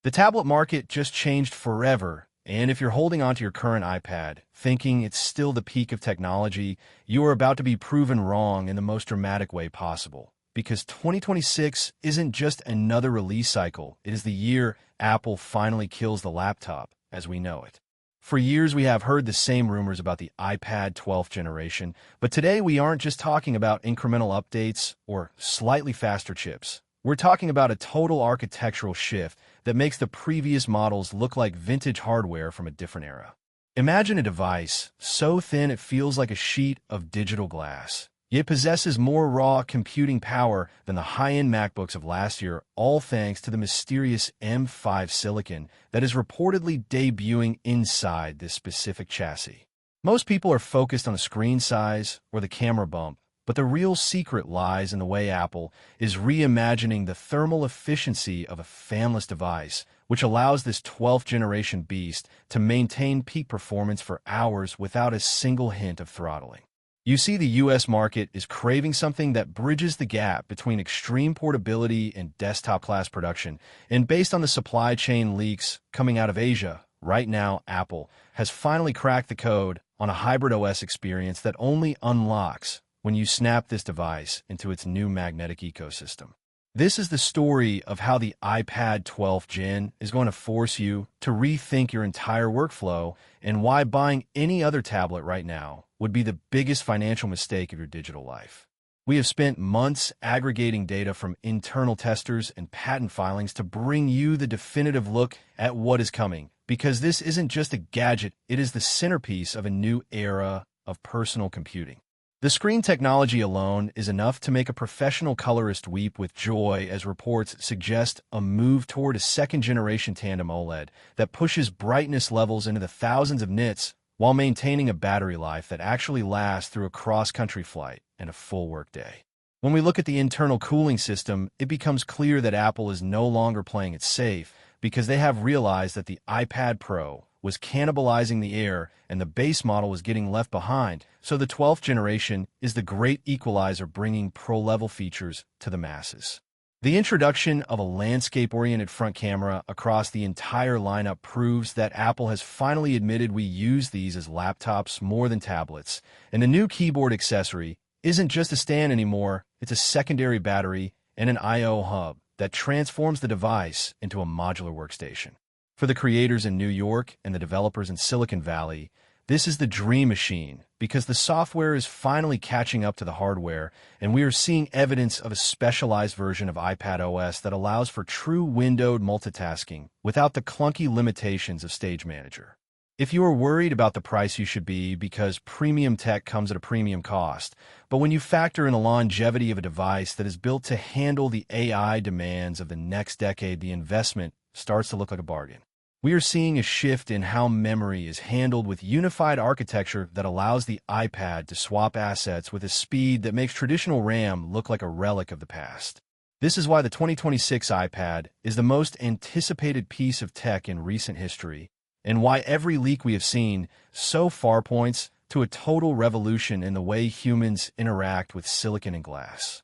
The tablet market just changed forever, and if you're holding onto your current iPad, thinking it's still the peak of technology, you are about to be proven wrong in the most dramatic way possible. Because 2026 isn't just another release cycle, it is the year Apple finally kills the laptop as we know it. For years, we have heard the same rumors about the iPad 12th generation, but today we aren't just talking about incremental updates or slightly faster chips. We're talking about a total architectural shift that makes the previous models look like vintage hardware from a different era. Imagine a device so thin it feels like a sheet of digital glass. Yet possesses more raw computing power than the high-end MacBooks of last year, all thanks to the mysterious M5 silicon that is reportedly debuting inside this specific chassis. Most people are focused on the screen size or the camera bump, but the real secret lies in the way Apple is reimagining the thermal efficiency of a fanless device, which allows this 12th generation beast to maintain peak performance for hours without a single hint of throttling. You see, the US market is craving something that bridges the gap between extreme portability and desktop-class production, and based on the supply chain leaks coming out of Asia, right now Apple has finally cracked the code on a hybrid OS experience that only unlocks when you snap this device into its new magnetic ecosystem. This is the story of how the iPad 12th Gen is going to force you to rethink your entire workflow and why buying any other tablet right now would be the biggest financial mistake of your digital life. We have spent months aggregating data from internal testers and patent filings to bring you the definitive look at what is coming, because this isn't just a gadget, it is the centerpiece of a new era of personal computing. The screen technology alone is enough to make a professional colorist weep with joy, as reports suggest a move toward a second-generation Tandem OLED that pushes brightness levels into the thousands of nits while maintaining a battery life that actually lasts through a cross-country flight and a full workday. When we look at the internal cooling system, it becomes clear that Apple is no longer playing it safe because they have realized that the iPad Pro was cannibalizing the Air and the base model was getting left behind, so the 12th generation is the great equalizer, bringing pro-level features to the masses. The introduction of a landscape-oriented front camera across the entire lineup proves that Apple has finally admitted we use these as laptops more than tablets, and the new keyboard accessory isn't just a stand anymore, it's a secondary battery and an I/O hub that transforms the device into a modular workstation. For the creators in New York and the developers in Silicon Valley, this is the dream machine because the software is finally catching up to the hardware, and we are seeing evidence of a specialized version of iPadOS that allows for true windowed multitasking without the clunky limitations of Stage Manager. If you are worried about the price, you should be, because premium tech comes at a premium cost. But when you factor in the longevity of a device that is built to handle the AI demands of the next decade, the investment starts to look like a bargain. We are seeing a shift in how memory is handled with unified architecture that allows the iPad to swap assets with a speed that makes traditional RAM look like a relic of the past. This is why the 2026 iPad is the most anticipated piece of tech in recent history, and why every leak we have seen so far points to a total revolution in the way humans interact with silicon and glass.